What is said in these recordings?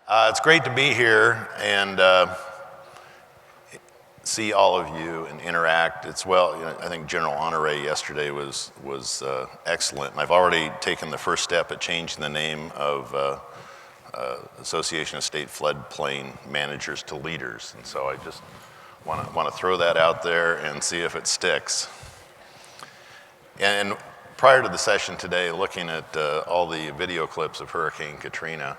It's great to be here and see all of you and interact. It's I think General Honore yesterday was excellent, and I've already taken the first step at changing the name of Association of State Floodplain Managers to Leaders, and so I just want to throw that out there and see if it sticks. And prior to the session today, looking at all the video clips of Hurricane Katrina,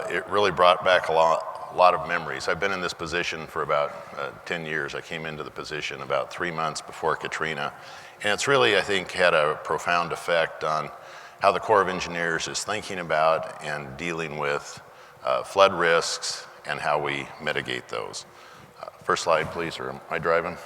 it really brought back a lot of memories. I've been in this position for about 10 years. I came into the position about 3 months before Katrina. And it's really, I think, had a profound effect on how the Corps of Engineers is thinking about and dealing with flood risks and how we mitigate those. First slide, please, or am I driving?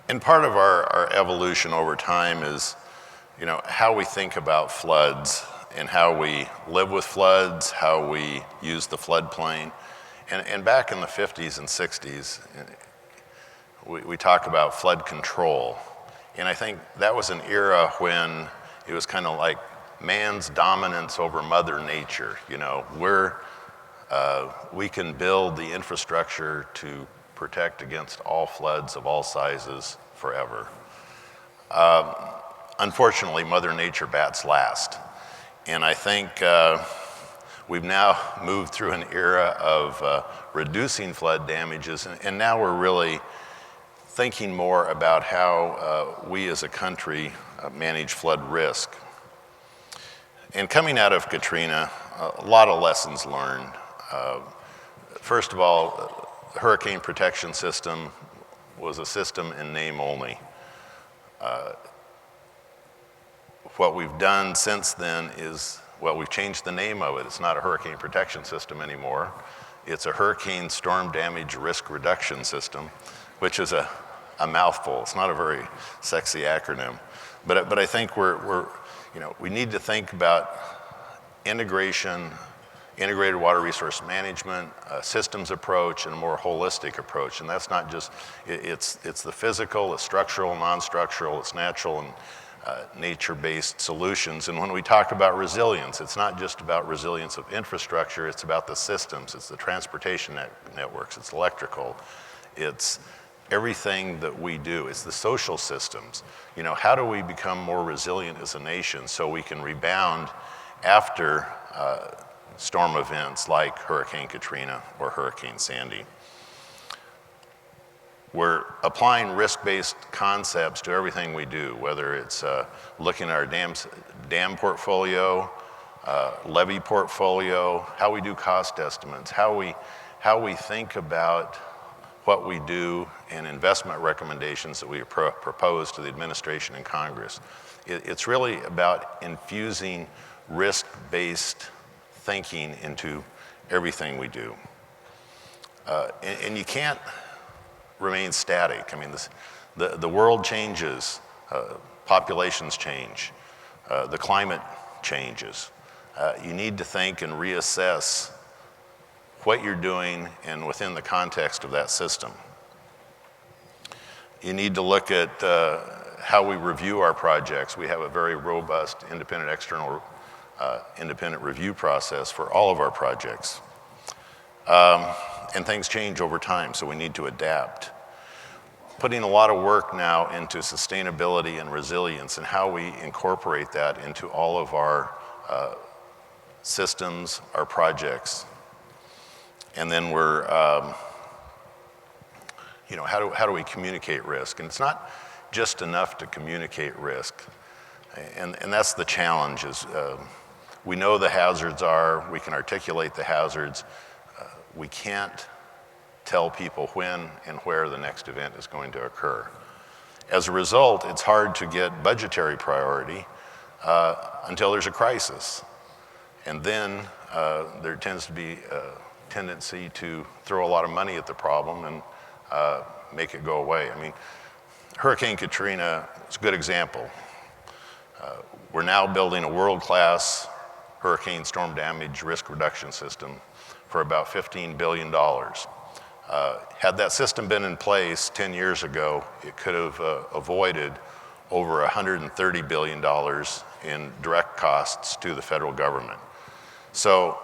And part of our evolution over time is, how we think about floods and how we live with floods, how we use the floodplain. And back in the 50s and 60s, we talk about flood control. And I think that was an era when it was kind of like man's dominance over Mother Nature. We can build the infrastructure to protect against all floods of all sizes forever. Unfortunately, Mother Nature bats last. And I think we've now moved through an era of reducing flood damages, and now we're really thinking more about how we as a country manage flood risk. And coming out of Katrina, a lot of lessons learned. First of all, the Hurricane Protection System was a system in name only. What we've done since then is, we've changed the name of it. It's not a Hurricane Protection System anymore. It's a Hurricane Storm Damage Risk Reduction System, which is a mouthful. It's not a very sexy acronym. But I think we need to think about integrated water resource management, a systems approach, and a more holistic approach. And that's not just, it's the physical, it's structural, non-structural, it's natural and nature-based solutions. And when we talk about resilience, it's not just about resilience of infrastructure, it's about the systems, it's the transportation networks, it's electrical, it's everything that we do. It's the social systems. How do we become more resilient as a nation so we can rebound after storm events like Hurricane Katrina or Hurricane Sandy? We're applying risk-based concepts to everything we do, whether it's looking at our dam portfolio, levee portfolio, how we do cost estimates, how we think about what we do and investment recommendations that we propose to the administration and Congress. It's really about infusing risk-based thinking into everything we do. And you can't remain static. The world changes, populations change, the climate changes. You need to think and reassess what you're doing and within the context of that system. You need to look at how we review our projects. We have a very robust independent review process for all of our projects. And things change over time, so we need to adapt. Putting a lot of work now into sustainability and resilience and how we incorporate that into all of our systems, our projects. And then we're, how do we communicate risk? And it's not just enough to communicate risk. And that's the challenge is, we know the hazards are, we can articulate the hazards. We can't tell people when and where the next event is going to occur. As a result, it's hard to get budgetary priority until there's a crisis. And then there tends to be a tendency to throw a lot of money at the problem and make it go away. Hurricane Katrina is a good example. We're now building a world-class hurricane storm damage risk reduction system for about $15 billion. Had that system been in place 10 years ago, it could have avoided over $130 billion in direct costs to the federal government. So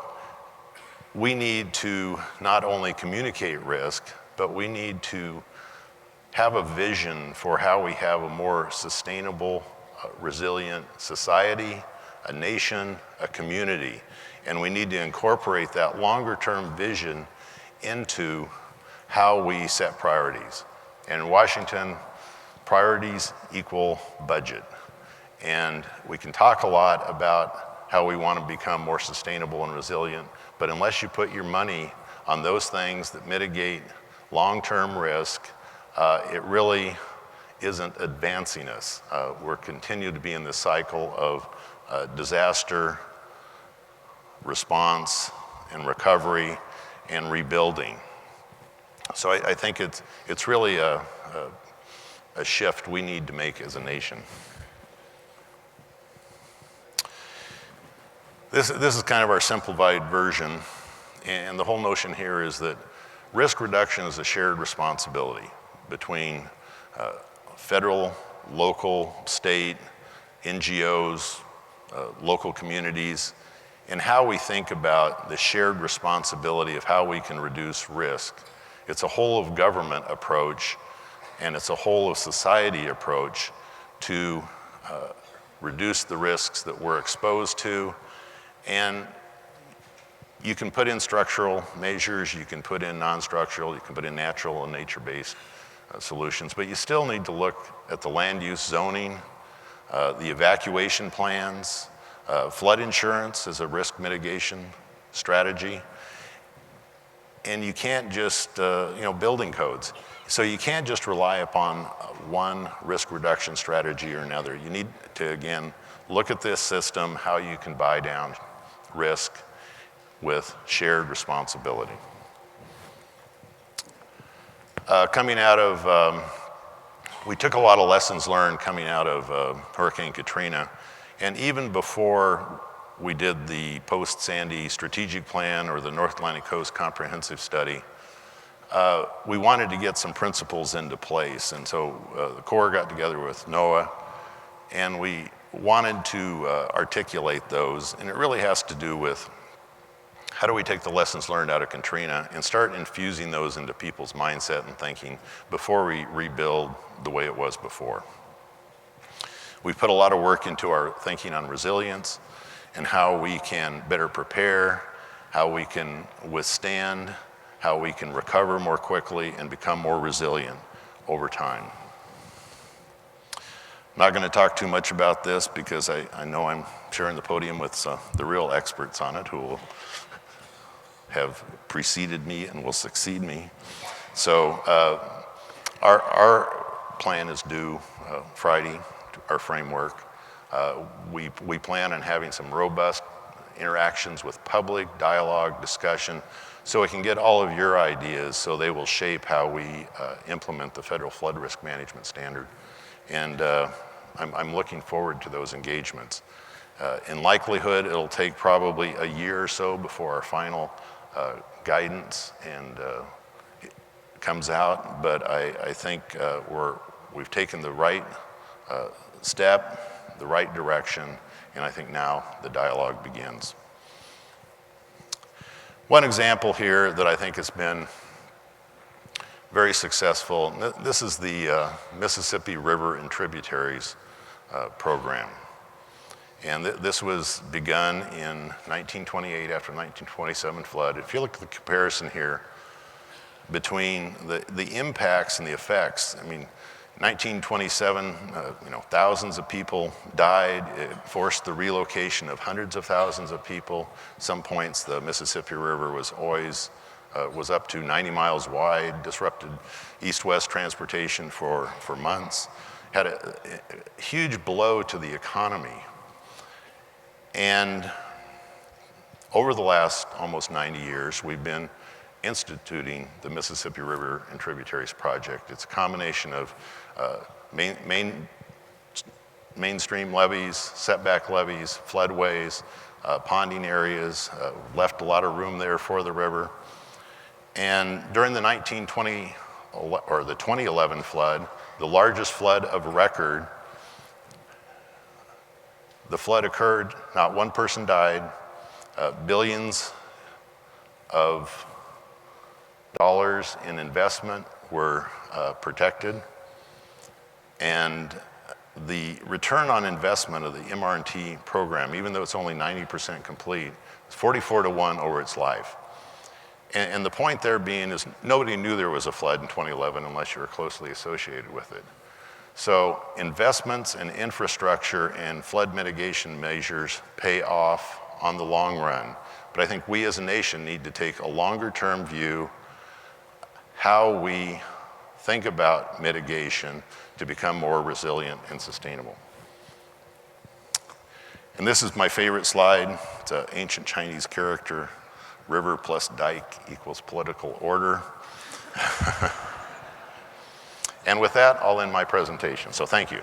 we need to not only communicate risk, but we need to have a vision for how we have a more sustainable, resilient society, a nation, a community. And we need to incorporate that longer-term vision into how we set priorities. And in Washington, priorities equal budget. And we can talk a lot about how we want to become more sustainable and resilient, but unless you put your money on those things that mitigate long-term risk, it really isn't advancing us. We're continuing to be in this cycle of disaster response and recovery and rebuilding. So I think it's really a shift we need to make as a nation. This is kind of our simplified version, and the whole notion here is that risk reduction is a shared responsibility between federal, local, state, NGOs, local communities, and how we think about the shared responsibility of how we can reduce risk. It's a whole of government approach, and it's a whole of society approach to reduce the risks that we're exposed to. And you can put in structural measures, you can put in non-structural, you can put in natural and nature-based solutions, but you still need to look at the land use zoning, the evacuation plans, flood insurance as a risk mitigation strategy. And you can't just, building codes. So you can't just rely upon one risk reduction strategy or another. You need to, again, look at this system, how you can buy down risk with shared responsibility. We took a lot of lessons learned coming out of Hurricane Katrina, and even before we did the post-Sandy strategic plan or the North Atlantic Coast Comprehensive Study, we wanted to get some principles into place. And so the Corps got together with NOAA, and we wanted to articulate those. And it really has to do with how do we take the lessons learned out of Katrina and start infusing those into people's mindset and thinking before we rebuild the way it was before. We put a lot of work into our thinking on resilience and how we can better prepare, how we can withstand, how we can recover more quickly and become more resilient over time. I'm not going to talk too much about this because I know I'm sharing the podium with the real experts on it who will have preceded me and will succeed me. So our plan is due Friday, our framework. We plan on having some robust interactions with public dialogue, discussion, so we can get all of your ideas so they will shape how we implement the federal flood risk management standard. And I'm looking forward to those engagements. In likelihood, it'll take probably a year or so before our final guidance and it comes out, but I think we've taken the right step, the right direction, and I think now the dialogue begins. One example here that I think has been very successful, this is the Mississippi River and Tributaries program. And this was begun in 1928 after 1927 flood. If you look at the comparison here between the impacts and the effects, I mean, 1927, thousands of people died. It forced the relocation of hundreds of thousands of people. Some points the Mississippi River was up to 90 miles wide, disrupted east-west transportation for months, had a huge blow to the economy. And over the last almost 90 years, we've been instituting the Mississippi River and Tributaries Project. It's a combination of mainstream levees, setback levees, floodways, ponding areas, left a lot of room there for the river. And during the 2011 flood, the largest flood of record The flood occurred, not one person died, billions of dollars in investment were protected, and the return on investment of the MR&T program, even though it's only 90% complete, is 44 to 1 over its life. And the point there being is nobody knew there was a flood in 2011 unless you were closely associated with it. So investments in infrastructure and flood mitigation measures pay off on the long run. But I think we as a nation need to take a longer term view how we think about mitigation to become more resilient and sustainable. And this is my favorite slide. It's an ancient Chinese character. River plus dike equals political order. And with that, I'll end my presentation. So thank you.